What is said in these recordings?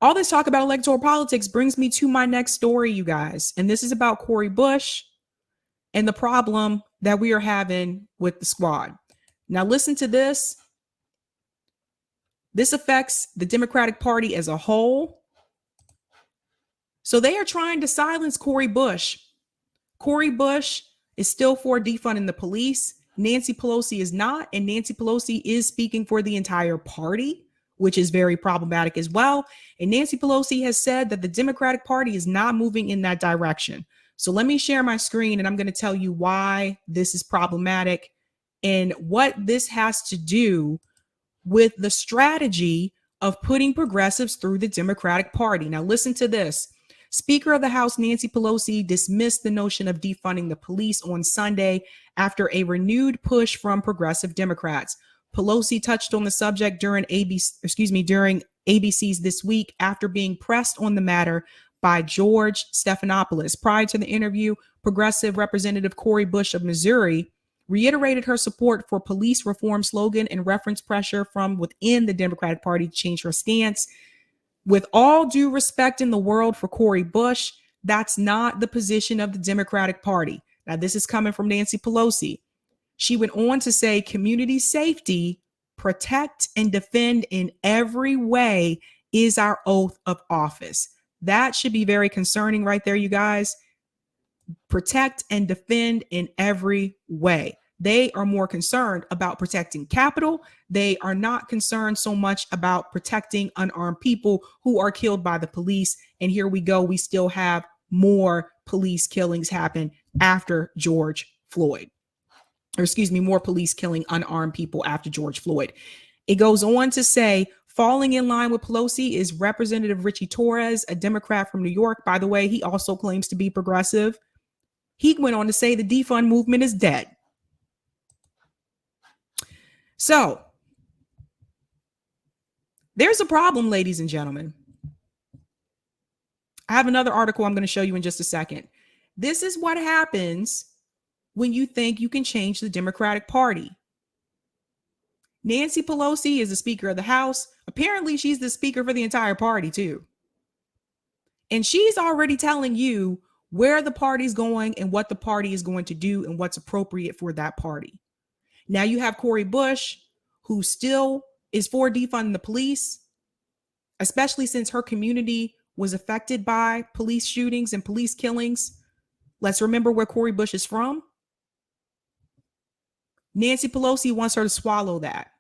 All this talk about electoral politics brings me to my next story, you guys. And this is about Cori Bush and the problem that we are having with the squad. Now, listen to this. This affects the Democratic Party as a whole. So they are trying to silence Cori Bush. Cori Bush is still for defunding the police. Nancy Pelosi is not, and Nancy Pelosi is speaking for the entire party, which is very problematic as well. And Nancy Pelosi has said that the Democratic Party is not moving in that direction. So let me share my screen and I'm going to tell you why this is problematic and what this has to do with the strategy of putting progressives through the Democratic Party. Now, listen to this. Speaker of the House Nancy Pelosi dismissed the notion of defunding the police on Sunday after a renewed push from progressive Democrats. Pelosi touched on the subject during ABC's This Week after being pressed on the matter by George Stephanopoulos. Prior to the interview, progressive Representative Cori Bush of Missouri reiterated her support for police reform slogan and referenced pressure from within the Democratic Party to change her stance. With all due respect in the world for Cori Bush, that's not the position of the Democratic Party. Now, this is coming from Nancy Pelosi. She went on to say community safety, protect and defend in every way is our oath of office. That should be very concerning right there, you guys. Protect and defend in every way. They are more concerned about protecting capital. They are not concerned so much about protecting unarmed people who are killed by the police. And here we go. We still have more police killings happen after George Floyd. More police killing unarmed people after George Floyd. It goes on to say, falling in line with Pelosi is Representative Richie Torres, a Democrat from New York. By the way, he also claims to be progressive. He went on to say the defund movement is dead. So there's a problem, ladies and gentlemen. I have another article I'm going to show you in just a second. This is what happens when you think you can change the Democratic Party. Nancy Pelosi is the Speaker of the House. Apparently, she's the Speaker for the entire party, too. And she's already telling you where the party's going and what the party is going to do and what's appropriate for that party. Now you have Cori Bush, who still is for defunding the police, especially since her community was affected by police shootings and police killings. Let's remember where Cori Bush is from. Nancy Pelosi wants her to swallow that.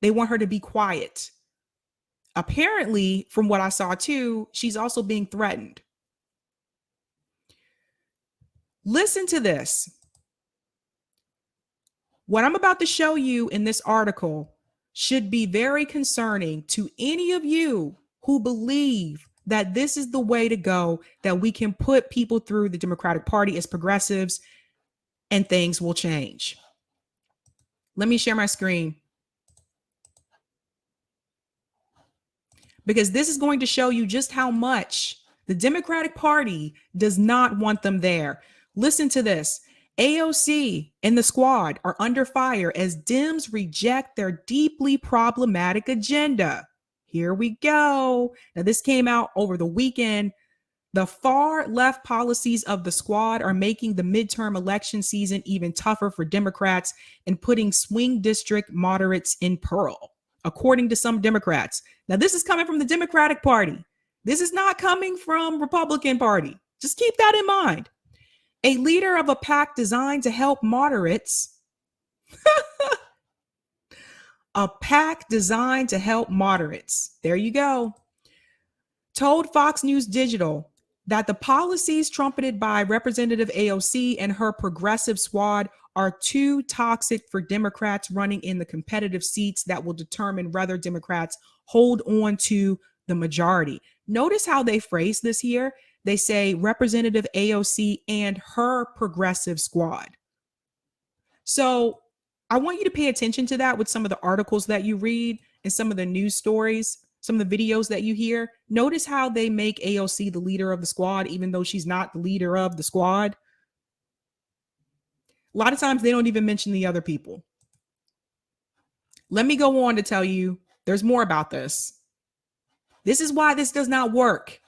They want her to be quiet. Apparently, from what I saw too, she's also being threatened. Listen to this. What I'm about to show you in this article should be very concerning to any of you who believe that this is the way to go, that we can put people through the Democratic Party as progressives and things will change. Let me share my screen, because this is going to show you just how much the Democratic Party does not want them there. Listen to this. AOC and the squad are under fire as Dems reject their deeply problematic agenda. Here we go. Now, this came out over the weekend. The far left policies of the squad are making the midterm election season even tougher for Democrats and putting swing district moderates in peril, according to some Democrats. Now, this is coming from the Democratic Party. This is not coming from Republican Party. Just keep that in mind. A leader of a PAC designed to help moderates, a PAC designed to help moderates, there you go, told Fox News Digital that the policies trumpeted by Representative AOC and her progressive squad are too toxic for Democrats running in the competitive seats that will determine whether Democrats hold on to the majority. Notice how they phrase this here. They say Representative AOC and her progressive squad. So I want you to pay attention to that with some of the articles that you read and some of the news stories, some of the videos that you hear. Notice how they make AOC the leader of the squad, even though she's not the leader of the squad. A lot of times they don't even mention the other people. Let me go on to tell you there's more about this. This is why this does not work.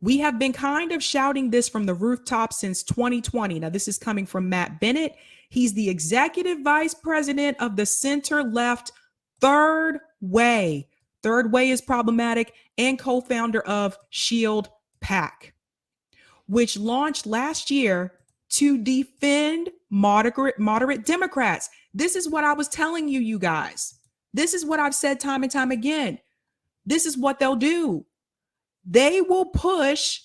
We have been kind of shouting this from the rooftop since 2020. Now, this is coming from Matt Bennett. He's the executive vice president of the center left Third Way. Third Way is problematic, and co-founder of Shield PAC, which launched last year to defend moderate Democrats. This is what I was telling you, you guys. This is what I've said time and time again. This is what they'll do. They will push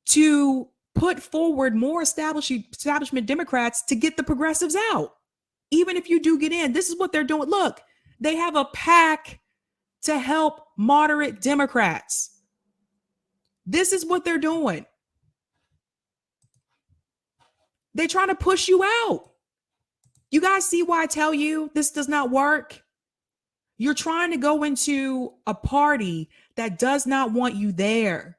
to put forward more establishment Democrats to get the progressives out. Even if you do get in, this is what they're doing. Look, they have a PAC to help moderate Democrats. This is what they're doing. They're trying to push you out. You guys see why I tell you this does not work? You're trying to go into a party that does not want you there.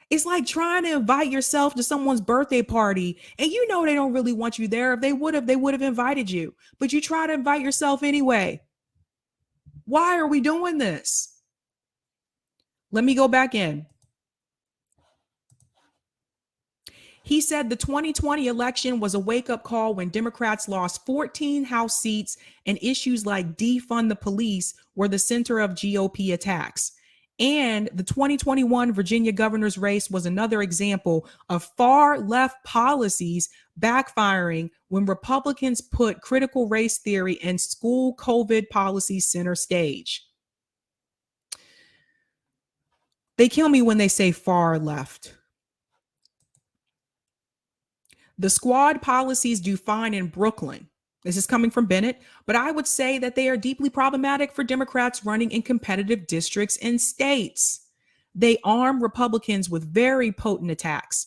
It's like trying to invite yourself to someone's birthday party and you know they don't really want you there. If they would have invited you, but you try to invite yourself anyway. Why are we doing this? Let me go back in. He said the 2020 election was a wake-up call when Democrats lost 14 House seats and issues like defund the police were the center of GOP attacks. And the 2021 Virginia governor's race was another example of far left policies backfiring when Republicans put critical race theory and school COVID policies center stage. They kill me when they say far left. The squad policies do fine in Brooklyn. This is coming from Bennett, but I would say that they are deeply problematic for Democrats running in competitive districts and states. They arm Republicans with very potent attacks,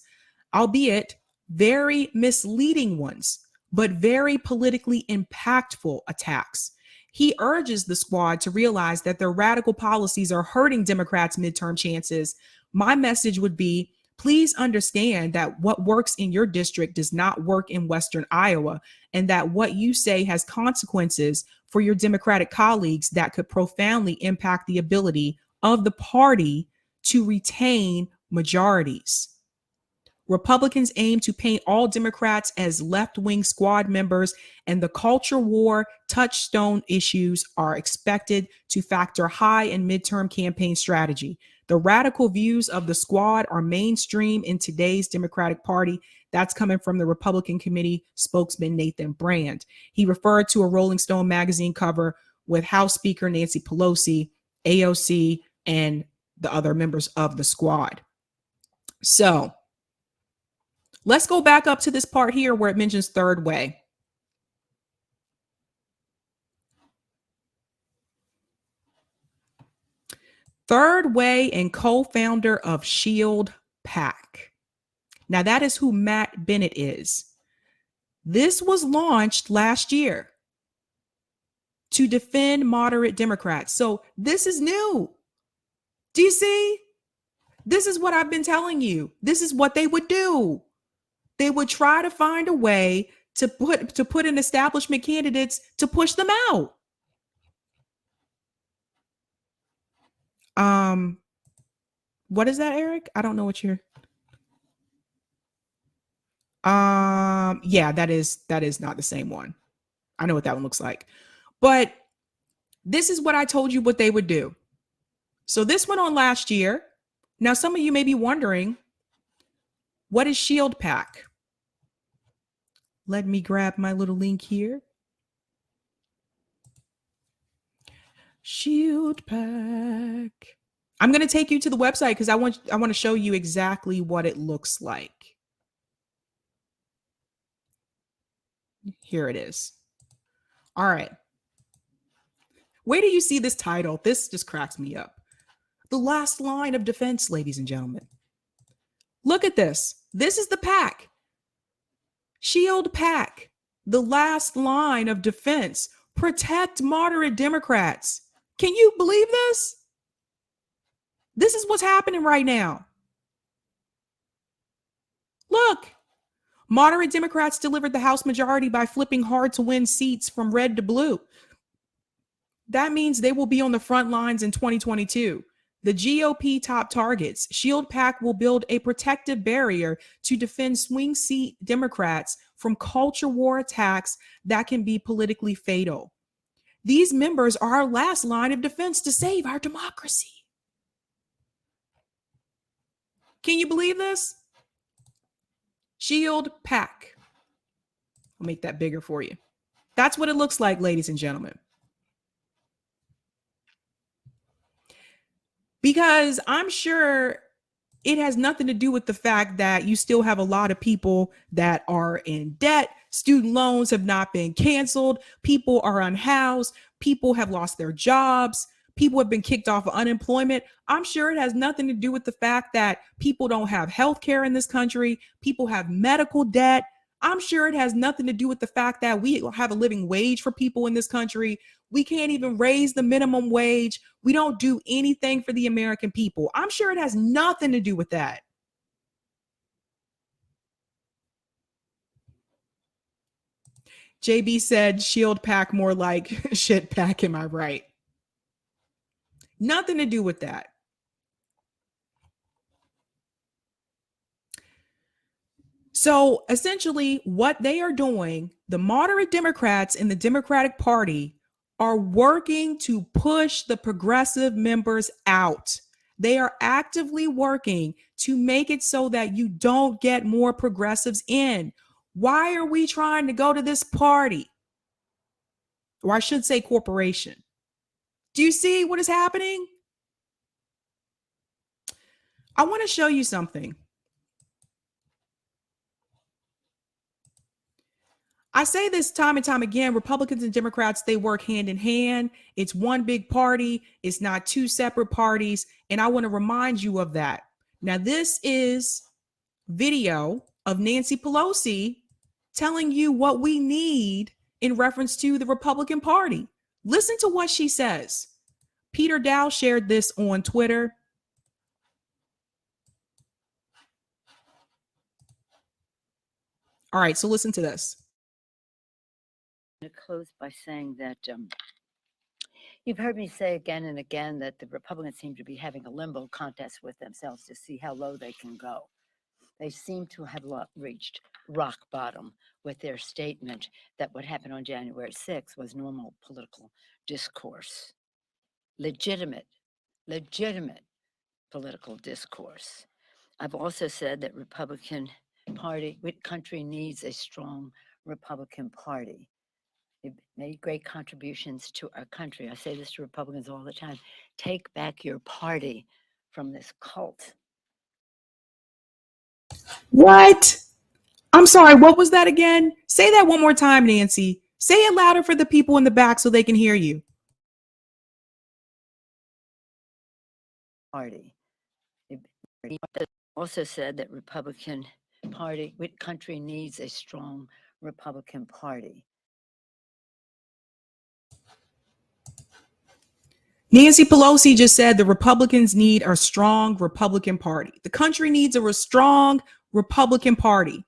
albeit very misleading ones, but very politically impactful attacks. He urges the squad to realize that their radical policies are hurting Democrats' midterm chances. My message would be, please understand that what works in your district does not work in Western Iowa, and that what you say has consequences for your Democratic colleagues that could profoundly impact the ability of the party to retain majorities. Republicans aim to paint all Democrats as left-wing squad members, and the culture war touchstone issues are expected to factor high in midterm campaign strategy. The radical views of the squad are mainstream in today's Democratic Party. That's coming from the Republican committee spokesman, Nathan Brand. He referred to a Rolling Stone magazine cover with House Speaker Nancy Pelosi, AOC, and the other members of the squad. So let's go back up to this part here where it mentions Third Way. Third Way and co-founder of Shield PAC. Now that is who Matt Bennett is. This was launched last year to defend moderate Democrats. So this is new. Do you see? This is what I've been telling you. This is what they would do. They would try to find a way to put in establishment candidates to push them out. What is that, Eric? I don't know what you're. Yeah, that is not the same one. I know what that one looks like. But this is what I told you what they would do. So this went on last year. Now, some of you may be wondering, what is Shield PAC? Let me grab my little link here. Shield PAC. I'm going to take you to the website because I want to show you exactly what it looks like. Here it is. All right. Where do you see this title? This just cracks me up. The last line of defense, ladies and gentlemen. Look at this. This is the PAC. Shield PAC. The last line of defense. Protect moderate Democrats. Can you believe this? This is what's happening right now. Look, moderate Democrats delivered the House majority by flipping hard to win seats from red to blue. That means they will be on the front lines in 2022. The GOP top targets. Shield PAC will build a protective barrier to defend swing seat Democrats from culture war attacks that can be politically fatal. These members are our last line of defense to save our democracy. Can you believe this? Shield PAC. I'll make that bigger for you. That's what it looks like, ladies and gentlemen. Because I'm sure it has nothing to do with the fact that you still have a lot of people that are in debt. Student loans have not been canceled. People are unhoused. People have lost their jobs. People have been kicked off of unemployment. I'm sure it has nothing to do with the fact that people don't have health care in this country. People have medical debt. I'm sure it has nothing to do with the fact that we have a living wage for people in this country. We can't even raise the minimum wage. We don't do anything for the American people. I'm sure it has nothing to do with that. JB said Shield PAC more like shit pack. Am I right? Nothing to do with that. So essentially, what they are doing, the moderate Democrats in the Democratic Party are working to push the progressive members out. They are actively working to make it so that you don't get more progressives in. Why are we trying to go to this party? Or I should say corporation. Do you see what is happening? I want to show you something. I say this time and time again, Republicans and Democrats, they work hand in hand. It's one big party. It's not two separate parties. And I want to remind you of that. Now, this is video of Nancy Pelosi telling you what we need in reference to the Republican Party. Listen to what she says. Peter Dow shared this on Twitter. All right, so listen to this. To close by saying that you've heard me say again and again that the Republicans seem to be having a limbo contest with themselves to see how low they can go. They seem to have reached rock bottom with their statement that what happened on January 6th was normal political discourse, legitimate political discourse. I've also said that country needs a strong Republican Party. They've made great contributions to our country. I say this to Republicans all the time. Take back your party from this cult. What? I'm sorry, what was that again? Say that one more time, Nancy. Say it louder for the people in the back so they can hear you. Party. Also said that country needs a strong Republican Party. Nancy Pelosi just said the Republicans need a strong Republican Party. The country needs a strong Republican Party.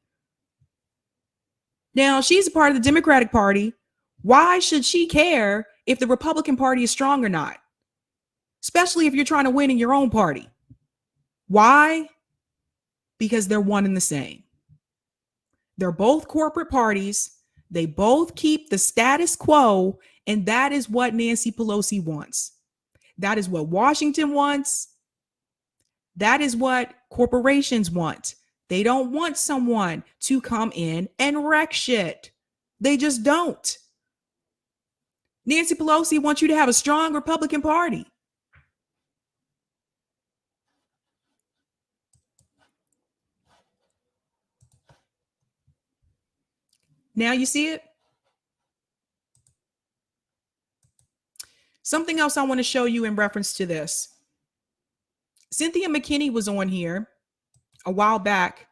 Now, she's a part of the Democratic Party. Why should she care if the Republican Party is strong or not? Especially if you're trying to win in your own party. Why? Because they're one and the same. They're both corporate parties. They both keep the status quo, and that is what Nancy Pelosi wants. That is what Washington wants. That is what corporations want. They don't want someone to come in and wreck shit. They just don't. Nancy Pelosi wants you to have a strong Republican Party. Now you see it? Something else I want to show you in reference to this. Cynthia McKinney was on here a while back.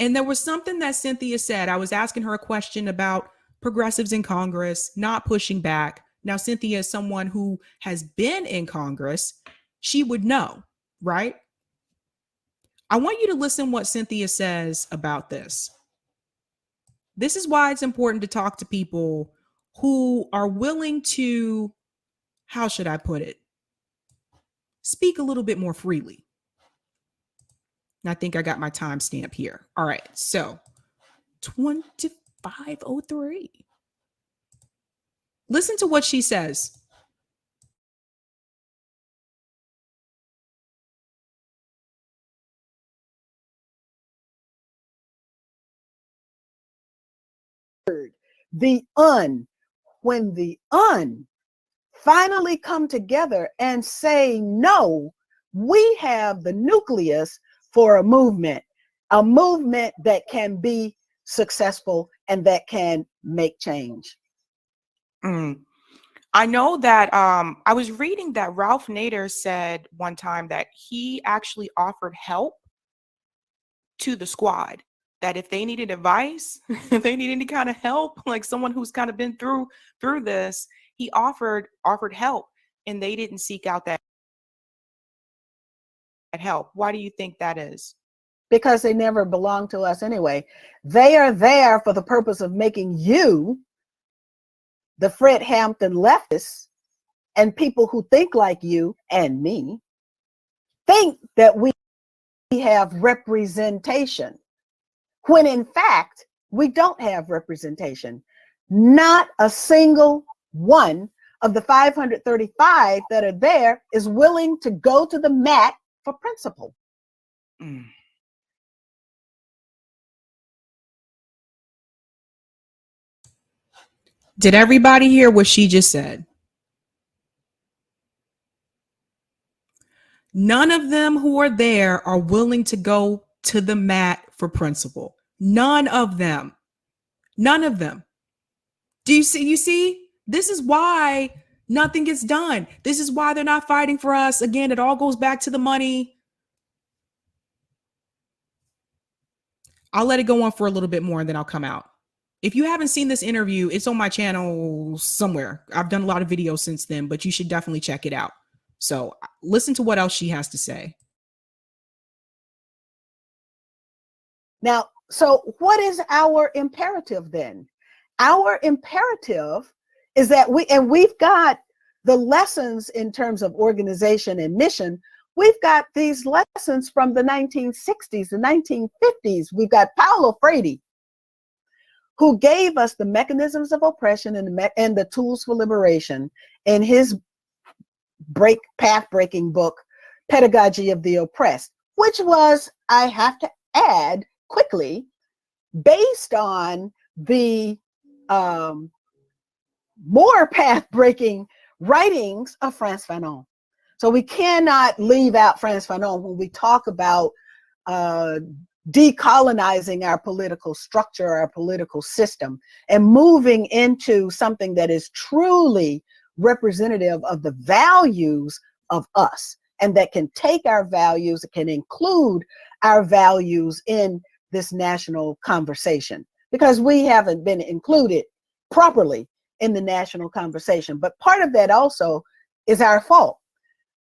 And there was something that Cynthia said. I was asking her a question about progressives in Congress not pushing back. Now, Cynthia is someone who has been in Congress. She would know, right? I want you to listen what Cynthia says about this. This is why it's important to talk to people who are willing to, how should I put it, speak a little bit more freely. And I think I got my timestamp here. All right, so 2503. Listen to what she says. When the finally come together and say, no, we have the nucleus for a movement that can be successful and that can make change. I know that I was reading that Ralph Nader said one time that he actually offered help to the squad, that if they needed advice, if they need any kind of help, like someone who's kind of been through this, he offered help, and they didn't seek out that help. Why do you think that is? Because they never belonged to us anyway. They are there for the purpose of making you, the Fred Hampton leftists, and people who think like you and me, think that we have representation, when in fact, we don't have representation. Not a single one of the 535 that are there is willing to go to the mat for principle. Did everybody hear what she just said? None of them who are there are willing to go to the mat for principle. None of them. None of them. Do you see? You see? This is why nothing gets done. This is why they're not fighting for us. Again, it all goes back to the money. I'll let it go on for a little bit more and then I'll come out. If you haven't seen this interview, it's on my channel somewhere. I've done a lot of videos since then, but you should definitely check it out. So listen to what else she has to say. Now, so what is our imperative then? Our imperative is that we've got the lessons in terms of organization and mission. We've got these lessons from the 1960s, the 1950s. We've got Paulo Freire, who gave us the mechanisms of oppression and the tools for liberation in his path-breaking book, Pedagogy of the Oppressed, which was, I have to add quickly, based on the more path-breaking writings of Frantz Fanon. So we cannot leave out Frantz Fanon when we talk about decolonizing our political structure, our political system, and moving into something that is truly representative of the values of us, and that can take our values, can include our values in this national conversation, because we haven't been included properly in the national conversation. But part of that also is our fault,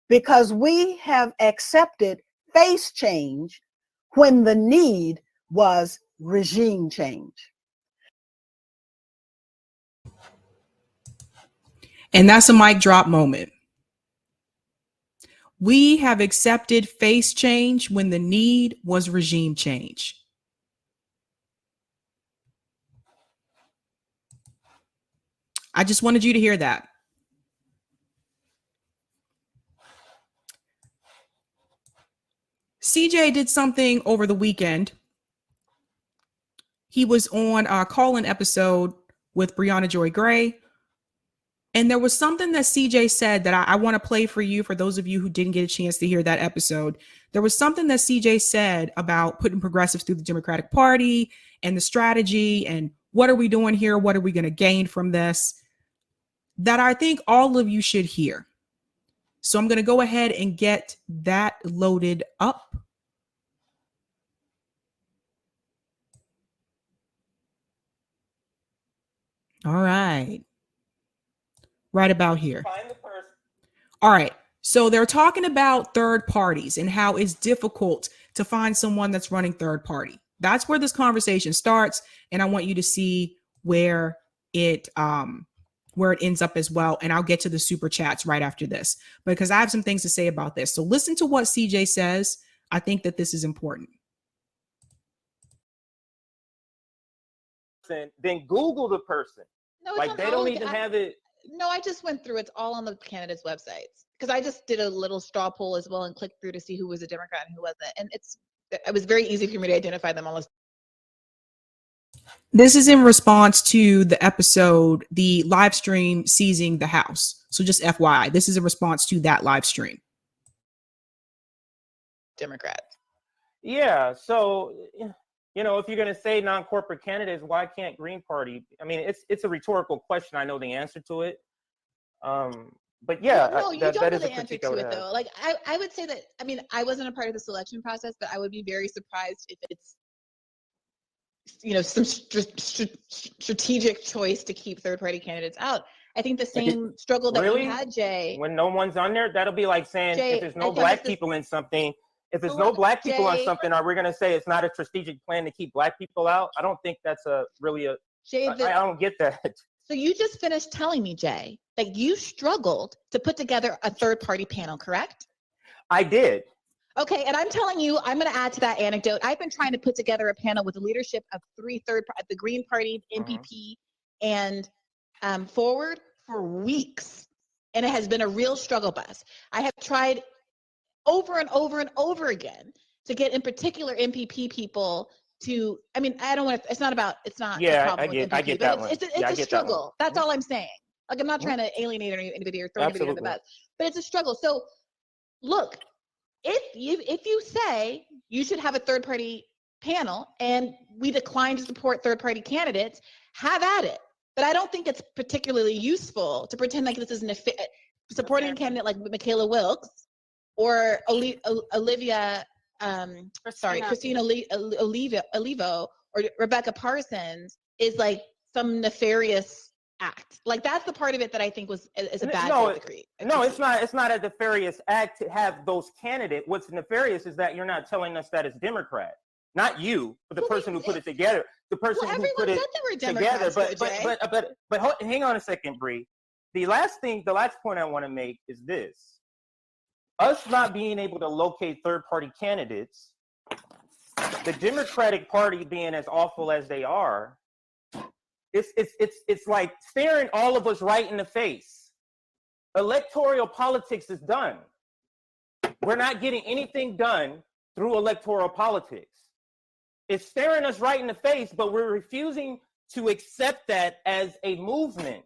because we have accepted face change when the need was regime change. And that's a mic drop moment. We have accepted face change when the need was regime change. I just wanted you to hear that. CJ did something over the weekend. He was on a call-in episode with Brianna Joy Gray. And there was something that CJ said that I want to play for you, for those of you who didn't get a chance to hear that episode. There was something that CJ said about putting progressives through the Democratic Party and the strategy and what are we doing here? What are we going to gain from this? That I think all of you should hear. So I'm going to go ahead and get that loaded up. All right. Right about here. All right. So they're talking about third parties and how it's difficult to find someone that's running third party. That's where this conversation starts. And I want you to see where it where it ends up as well. And I'll get to the super chats right after this because I have some things to say about this. So listen to what CJ says. I think that this is important. Then Google the person. No, like they don't even have it. No, I just went through. It's all on the candidates' websites because I just did a little straw poll as well and clicked through to see who was a Democrat and who wasn't. And it was very easy for me to identify them all as. This is in response to the episode, the live stream seizing the house. So just FYI, this is a response to that live stream. Democrats. Yeah. So, you know, if you're going to say non-corporate candidates, why can't Green Party? I mean, it's a rhetorical question. I know the answer to it. But yeah, no, you don't know the answer to it though. Like I would say that, I mean, I wasn't a part of the selection process, but I would be very surprised if it's, you know, some strategic choice to keep third-party candidates out. I think the same struggle that really? we had, Jay. When no one's on there, that'll be like saying Jay, if there's no black people in something, if there's no black people on something, are we going to say it's not a strategic plan to keep black people out? I don't think that's Jay, I don't get that. So you just finished telling me, Jay, that you struggled to put together a third-party panel, correct? I did. Okay, and I'm telling you, I'm going to add to that anecdote. I've been trying to put together a panel with the leadership of the Green Party, MPP, and Forward for weeks, and it has been a real struggle bus. I have tried over and over and over again to get, in particular, MPP people to. I mean, I don't want to. It's not. Yeah, I get that one. It's a struggle. That's all I'm saying. Like, I'm not trying to alienate anybody or throw anybody under the bus, but it's a struggle. So, look. If you say you should have a third-party panel and we decline to support third-party candidates, have at it. But I don't think it's particularly useful to pretend like this is supporting a candidate like Michaela Wilkes or Christina Olivo or Rebecca Parsons is like some nefarious act. Like, that's the part of it that I think is a bad thing. No, it's not. It's not a nefarious act to have those candidates. What's nefarious is that you're not telling us that it's Democrat, not you, but the person who put it together. The person who put it together. But hang on a second, Bree. The last point I want to make is this: us not being able to locate third-party candidates, the Democratic Party being as awful as they are. It's like staring all of us right in the face. Electoral politics is done. We're not getting anything done through electoral politics. It's staring us right in the face, but we're refusing to accept that as a movement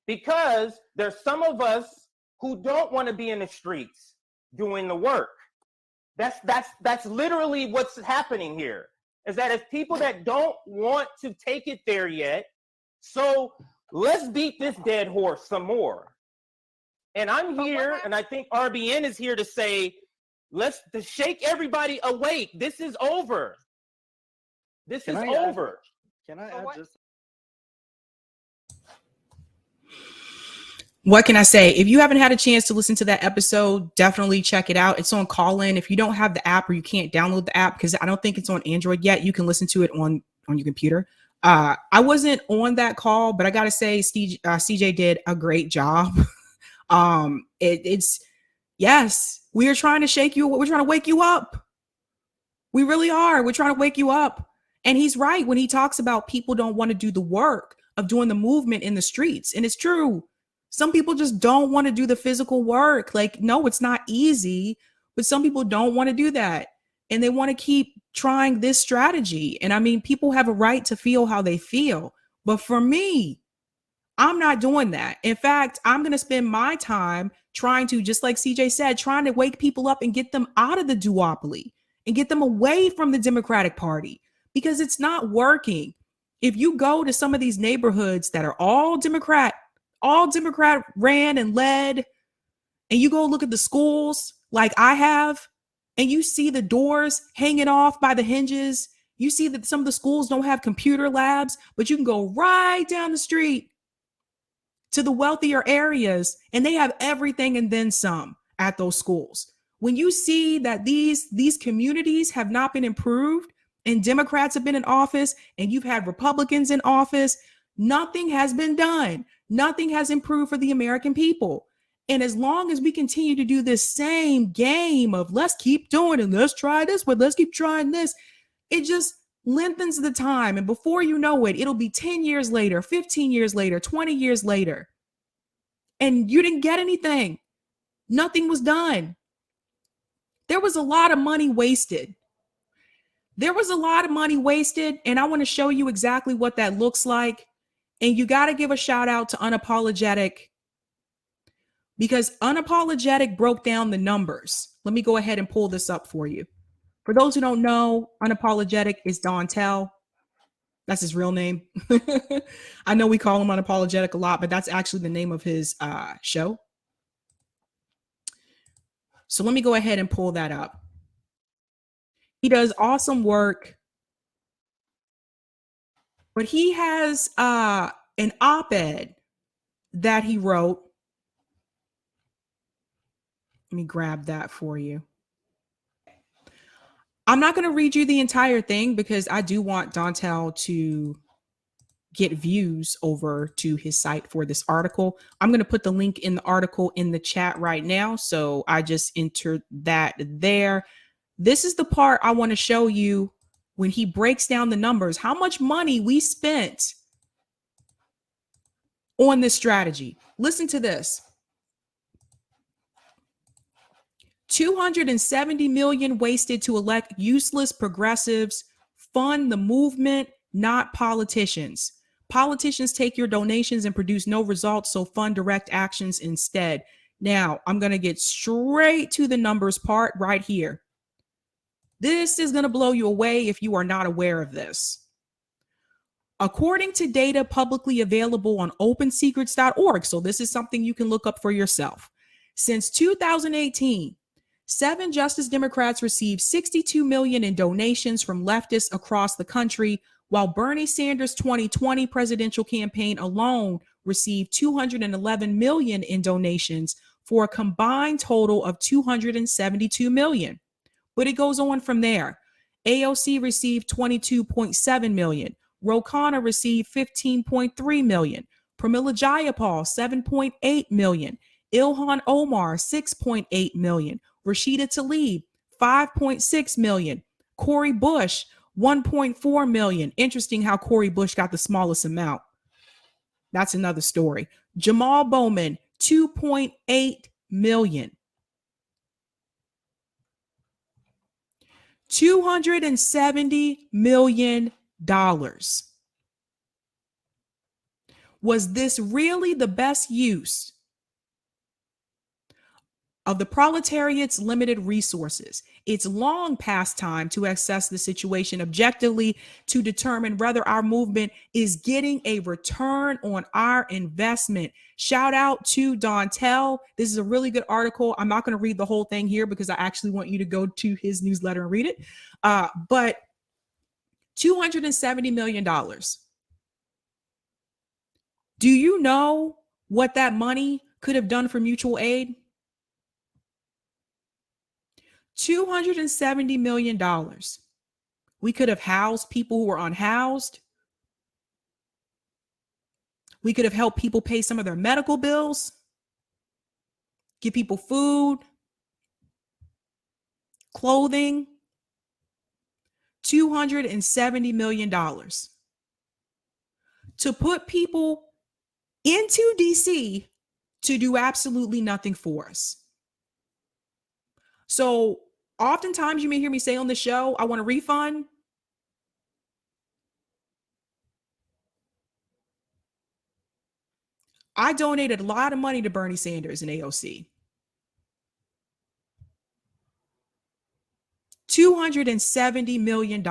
because there's some of us who don't want to be in the streets doing the work. That's literally what's happening here. Is that if people that don't want to take it there yet, so let's beat this dead horse some more. And I'm here, and I think RBN is here to say, to shake everybody awake. This is over. This is over. Can I add just? What can I say? If you haven't had a chance to listen to that episode, definitely check it out. It's on Callin. If you don't have the app or you can't download the app, because I don't think it's on Android yet, you can listen to it on your computer. I wasn't on that call, but I got to say, CJ did a great job. Yes, we are trying to shake you. We're trying to wake you up. We really are. We're trying to wake you up. And he's right when he talks about people don't want to do the work of doing the movement in the streets. And it's true. Some people just don't want to do the physical work. Like, no, it's not easy, but some people don't want to do that. And they want to keep trying this strategy. And I mean, people have a right to feel how they feel. But for me, I'm not doing that. In fact, I'm going to spend my time trying to, just like CJ said, trying to wake people up and get them out of the duopoly and get them away from the Democratic Party because it's not working. If you go to some of these neighborhoods that are all Democrat ran and led, and you go look at the schools like I have, and you see the doors hanging off by the hinges. You see that some of the schools don't have computer labs, but you can go right down the street to the wealthier areas, and they have everything and then some at those schools. When you see that these communities have not been improved and Democrats have been in office and you've had Republicans in office, nothing has been done. Nothing has improved for the American people. And as long as we continue to do this same game of let's keep doing it, let's try this, but let's keep trying this, it just lengthens the time. And before you know it, it'll be 10 years later, 15 years later, 20 years later. And you didn't get anything. Nothing was done. There was a lot of money wasted. There was a lot of money wasted, and I want to show you exactly what that looks like. And you got to give a shout out to Unapologetic, because Unapologetic broke down the numbers. Let me go ahead and pull this up for you. For those who don't know, Unapologetic is Dontel. That's his real name. I know we call him Unapologetic a lot, but that's actually the name of his show. So let me go ahead and pull that up. He does awesome work, but he has an op-ed that he wrote. Let me grab that for you. I'm not going to read you the entire thing because I do want Dontel to get views over to his site for this article. I'm going to put the link in the article in the chat right now. So I just entered that there. This is the part I want to show you when he breaks down the numbers, how much money we spent on this strategy. Listen to this. 270 million wasted to elect useless progressives. Fund the movement, not politicians. Politicians take your donations and produce no results, so fund direct actions instead. Now, I'm going to get straight to the numbers part right here. This is going to blow you away if you are not aware of this. According to data publicly available on opensecrets.org, so this is something you can look up for yourself. Since 2018, 7 Justice Democrats received $62 million in donations from leftists across the country, while Bernie Sanders' 2020 presidential campaign alone received $211 million in donations for a combined total of $272 million. But it goes on from there. AOC received $22.7 million. Ro Khanna received $15.3 million. Pramila Jayapal, $7.8 million. Ilhan Omar, $6.8 million. Rashida Tlaib, $5.6 million. Cori Bush, $1.4 million. Interesting how Cori Bush got the smallest amount. That's another story. Jamal Bowman, $2.8 million. $270 million. Was this really the best use of the proletariat's limited resources? It's long past time to assess the situation objectively to determine whether our movement is getting a return on our investment. Shout out to Dontel. This is a really good article. I'm not going to read the whole thing here because I actually want you to go to his newsletter and read it. But $270 million. Do you know what that money could have done for mutual aid? $270 million. We could have housed people who were unhoused. We could have helped people pay some of their medical bills, give people food, clothing. $270 million to put people into DC to do absolutely nothing for us. So oftentimes you may hear me say on the show, I want a refund. I donated a lot of money to Bernie Sanders and AOC. $270 million.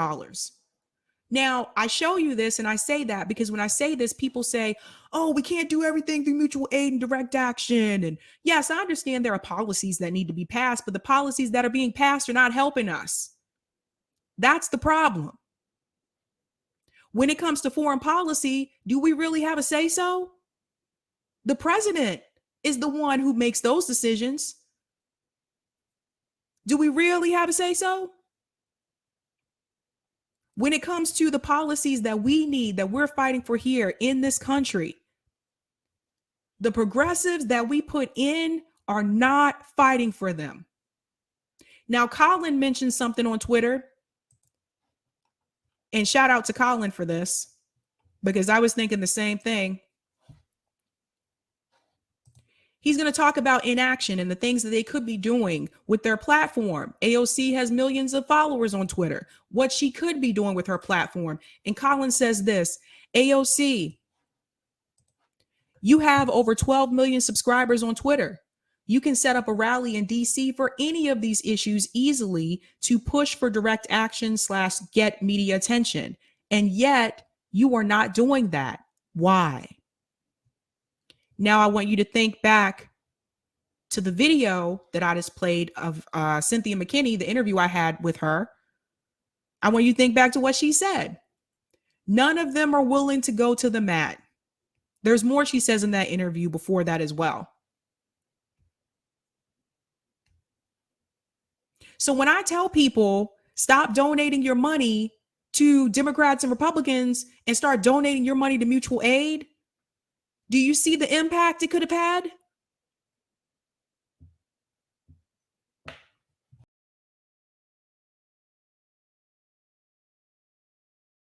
Now, I show you this and I say that because when I say this, people say, oh, we can't do everything through mutual aid and direct action. And yes, I understand there are policies that need to be passed, but the policies that are being passed are not helping us. That's the problem. When it comes to foreign policy, do we really have a say-so? The president is the one who makes those decisions. Do we really have a say-so? When it comes to the policies that we need, that we're fighting for here in this country, The progressives that we put in are not fighting for them. Now, Colin mentioned something on Twitter, and shout out to Colin for this, because I was thinking the same thing. He's going to talk about inaction and the things that they could be doing with their platform. AOC has millions of followers on Twitter. What she could be doing with her platform. And Colin says this, AOC, you have over 12 million subscribers on Twitter. You can set up a rally in DC for any of these issues easily to push for direct action / get media attention. And yet you are not doing that. Why? Now I want you to think back to the video that I just played of Cynthia McKinney, the interview I had with her. I want you to think back to what she said. None of them are willing to go to the mat. There's more she says in that interview before that as well. So when I tell people stop donating your money to Democrats and Republicans and start donating your money to mutual aid, do you see the impact it could have had?